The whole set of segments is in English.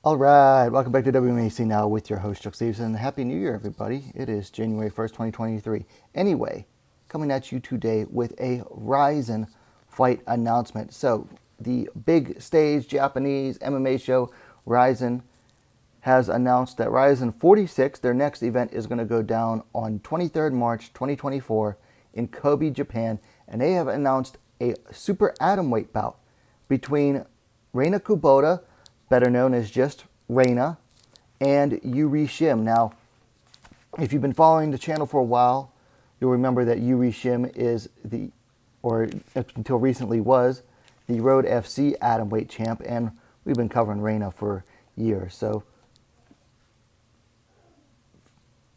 All right, welcome back to Wmma now with your host Chuck Stevenson. Happy New Year, everybody! It is January 1st, 2023. Anyway, coming at you today with a RIZIN fight announcement. So, the big stage Japanese MMA show RIZIN has announced that RIZIN 46, their next event, is going to go down on 23rd March 2024 in Kobe, Japan, and they have announced a super atomweight bout between RENA Kubota, better known as just RENA, and YuRi Sim. Now, if you've been following the channel for a while, you'll remember that YuRi Sim is or until recently was, the Road FC atomweight champ, and we've been covering RENA for years. So,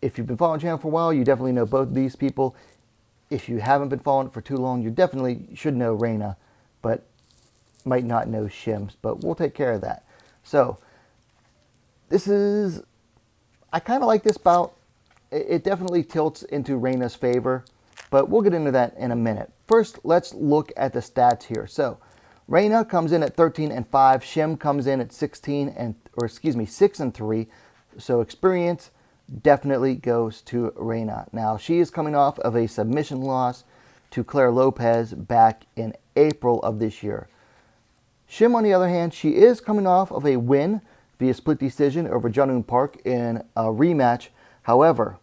if you've been following the channel for a while, you definitely know both of these people. If you haven't been following it for too long, you definitely should know RENA, but might not know Shims, but we'll take care of that. So, I kind of like this bout. It definitely tilts into RENA's favor, but we'll get into that in a minute. First, let's look at the stats here. So, RENA comes in at 13-5, Sim comes in at 6 and 3. So, experience definitely goes to RENA. Now, she is coming off of a submission loss to Claire Lopez back in April of this year. Sim, on the other hand, she is coming off of a win via split decision over Jung Park in a rematch. However,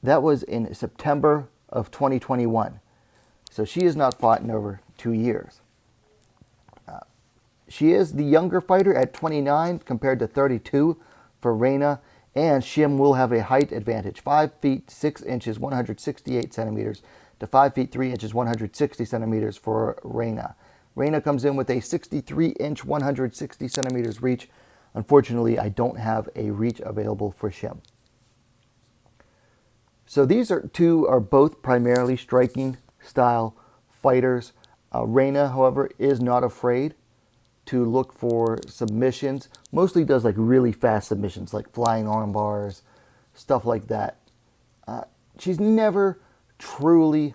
that was in September of 2021. So she has not fought in over 2 years. She is the younger fighter at 29 compared to 32 for RENA, and Sim will have a height advantage, 5 feet 6 inches, 168 centimeters, to 5 feet 3 inches, 160 centimeters for RENA. RENA comes in with a 63-inch, 160 centimeters reach. Unfortunately, I don't have a reach available for Sim. So these two are both primarily striking style fighters. RENA, however, is not afraid to look for submissions. Mostly does like really fast submissions, like flying arm bars, stuff like that. She's never truly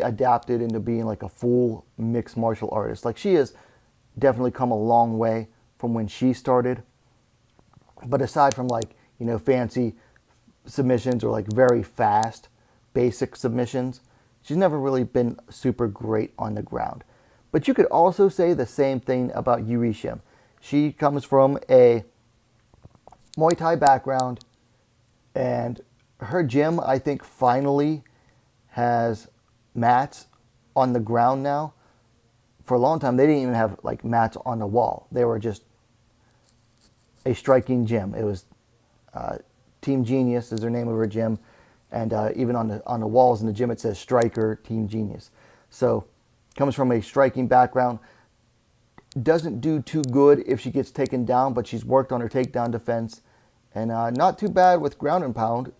adapted into being like a full mixed martial artist. Like, she has definitely come a long way from when she started. But aside from like, fancy submissions or like very fast basic submissions, she's never really been super great on the ground. But you could also say the same thing about YuRi Sim. She comes from a Muay Thai background, and her gym, I think, finally has mats on the ground now. For a long time, they didn't even have like mats on the wall. They were just a striking gym. It was Team Genius is their name of her gym, and even on the walls in the gym it says Striker Team Genius. So, comes from a striking background. Doesn't do too good if she gets taken down, but she's worked on her takedown defense, and not too bad with ground and pound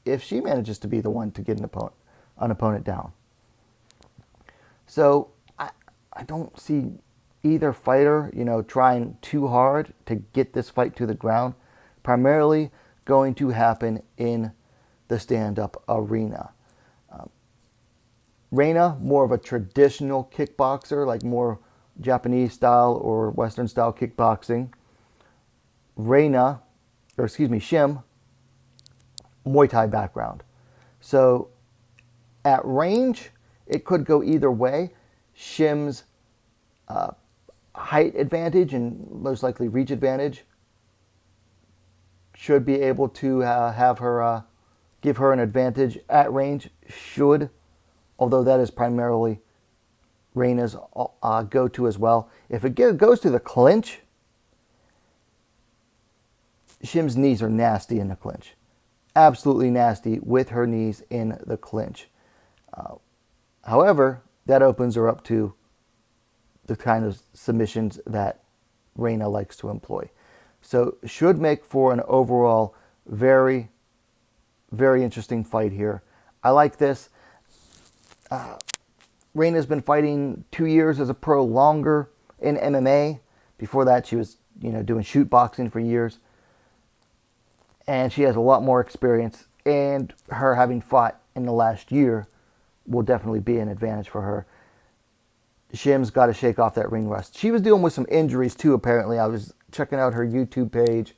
if she manages to be the one to get an opponent down. So I don't see either fighter, trying too hard to get this fight to the ground. Primarily going to happen in the stand-up arena. RENA, more of a traditional kickboxer, like more Japanese style or Western style kickboxing. Sim, Muay Thai background. So at range, it could go either way. Sim's height advantage and most likely reach advantage should be able to give her an advantage at range. Although that is primarily RENA's go-to as well. If it goes to the clinch, Sim's knees are nasty in the clinch. Absolutely nasty with her knees in the clinch. However, that opens her up to the kind of submissions that RENA likes to employ. So should make for an overall very, very interesting fight here. I like this. RENA's been fighting 2 years as a pro longer in MMA. Before that, she was doing shoot boxing for years. And she has a lot more experience. And her having fought in the last year will definitely be an advantage for her. Sim's got to shake off that ring rust. She was dealing with some injuries too, apparently. I was checking out her YouTube page,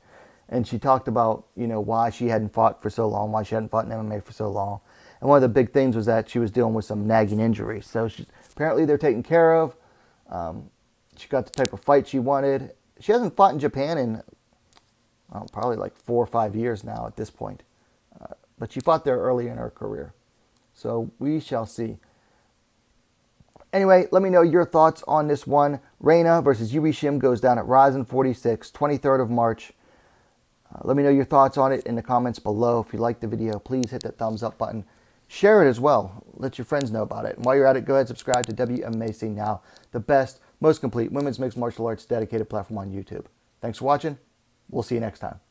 and she talked about, you know, why she hadn't fought for so long, why she hadn't fought in MMA for so long. And one of the big things was that she was dealing with some nagging injuries. So apparently they're taken care of. She got the type of fight she wanted. She hasn't fought in Japan in probably like 4 or 5 years now at this point. But she fought there early in her career. So we shall see. Anyway, let me know your thoughts on this one. RENA versus YuRi Sim goes down at RIZIN 46, 23rd of March. Let me know your thoughts on it in the comments below. If you liked the video, please hit that thumbs up button. Share it as well. Let your friends know about it. And while you're at it, go ahead and subscribe to Wmma Now, the best, most complete women's mixed martial arts dedicated platform on YouTube. Thanks for watching. We'll see you next time.